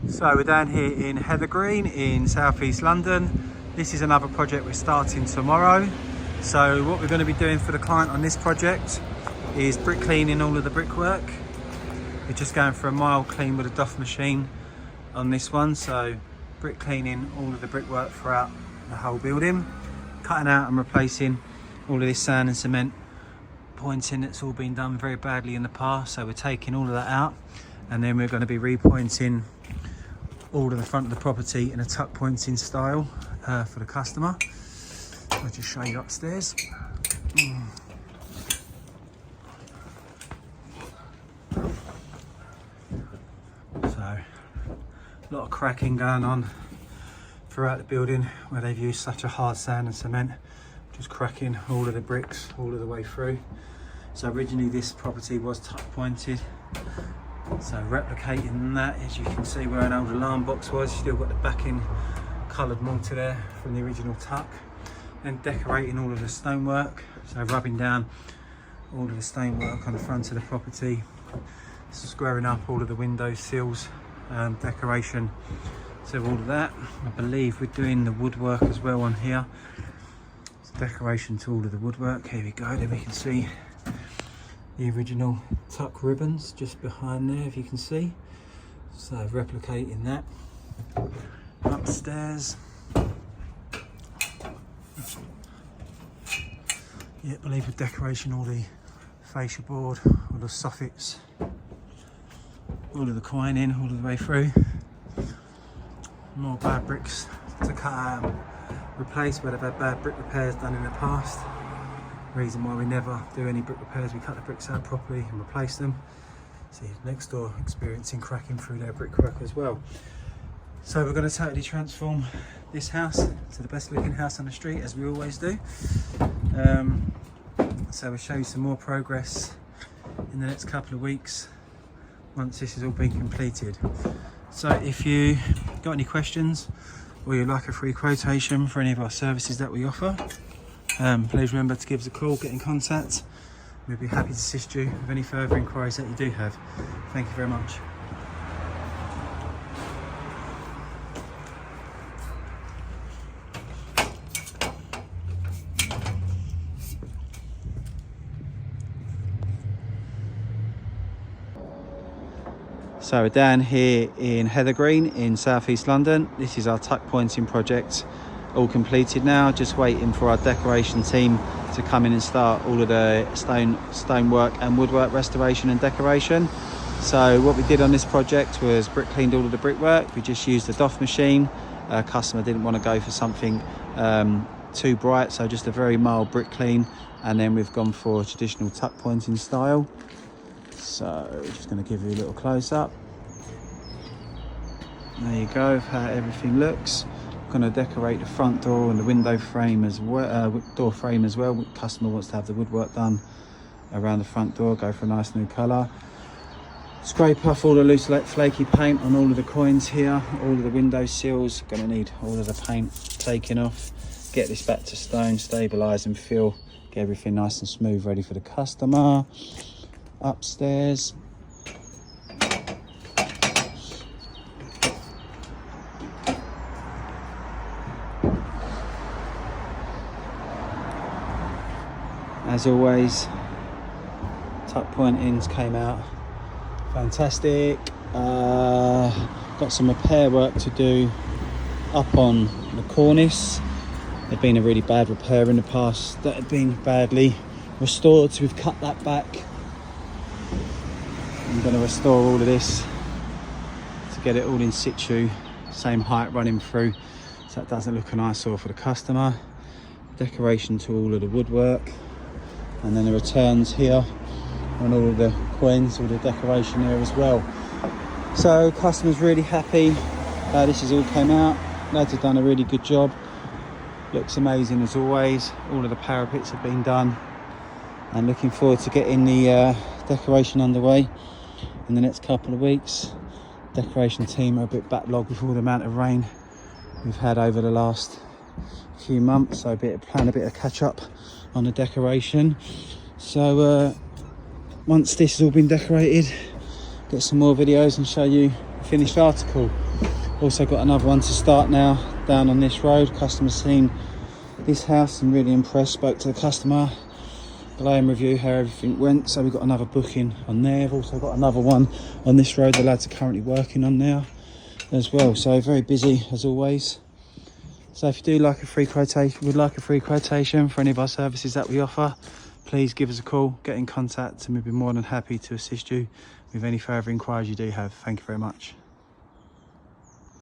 So we're down here in Heather Green in southeast London. This is another project we're starting tomorrow. So what we're going to be doing for the client on this project is brick cleaning all of the brickwork. We're just going for a mild clean with a doff machine on this one. So brick cleaning all of the brickwork throughout the whole building, cutting out and replacing all of this sand and cement pointing that's all been done very badly in the past. So we're taking all of that out, and then we're going to be repointing all of the front of the property in a tuck pointing style for the customer. I'll just show you upstairs. So a lot of cracking going on throughout the building where they've used such a hard sand and cement, just cracking all of the bricks all of the way through. So originally this property was tuck pointed, so replicating that, as you can see where an old alarm box was, you still got the backing coloured mortar there from the original tuck. Then decorating all of the stonework, so rubbing down all of the stonework on the front of the property, squaring up all of the window sills, decoration, so all of that. I believe we're doing the woodwork as well on here. It's decoration to all of the woodwork. Here we go, then we can see the original tuck ribbons just behind there, if you can see. So replicating that. Upstairs, yeah, I believe with decoration, all the fascia board, all the soffits, all of the quining all the way through. More bad bricks to cut out and replace where they've had bad brick repairs done in the past. Reason why we never do any brick repairs, we cut the bricks out properly and replace them. See, next door experiencing cracking through their brickwork as well. So we're going to totally transform this house to the best looking house on the street, as we always do. So we'll show you some more progress in the next couple of weeks once this has all been completed. So if you got any questions or you'd like a free quotation for any of our services that we offer, please remember to give us a call, get in contact. We'll be happy to assist you with any further inquiries that you do have. Thank you very much. So we're down here in Heather Green in southeast London. This is our tuck pointing project, all completed now, just waiting for our decoration team to come in and start all of the stonework and woodwork restoration and decoration. So what we did on this project was brick cleaned all of the brickwork. We just used the doff machine. Our customer didn't want to go for something too bright, so just a very mild brick clean, and then we've gone for a traditional tuck pointing style. So just going to give you a little close up. There you go, how everything looks. Going to decorate the front door and the window frame as well, door frame as well. The customer wants to have the woodwork done around the front door, go for a nice new colour. Scrape off all the loose flaky paint on all of the coins here, all of the window sills. Going to need all of the paint taken off. Get this back to stone, stabilise and fill, get everything nice and smooth, ready for the customer. Upstairs, as always, tuck pointings came out fantastic. Got some repair work to do up on the cornice. There'd been a really bad repair in the past that had been badly restored, so we've cut that back. I'm going to restore all of this to get it all in situ, same height running through, so it doesn't look an eyesore for the customer. Decoration to all of the woodwork, and then the returns here on all of the coins, all the decoration there as well. So customer's really happy how this has all came out. Lads have done a really good job. Looks amazing as always. All of the parapets have been done, and looking forward to getting the decoration underway in the next couple of weeks. Decoration team are a bit backlogged with all the amount of rain we've had over the last few months, so plan a bit of catch up on the decoration. So once this has all been decorated, get some more videos and show you the finished article. Also got another one to start now down on this road. Customer's seen this house and really impressed. Spoke to the customer, glowing review how everything went. So we've got another booking on there. I've also got another one on this road the lads are currently working on now as well. So very busy as always. So if you do like a free quotation, would like a free quotation for any of our services that we offer, please give us a call, get in contact, and we'd be more than happy to assist you with any further inquiries you do have. Thank you very much.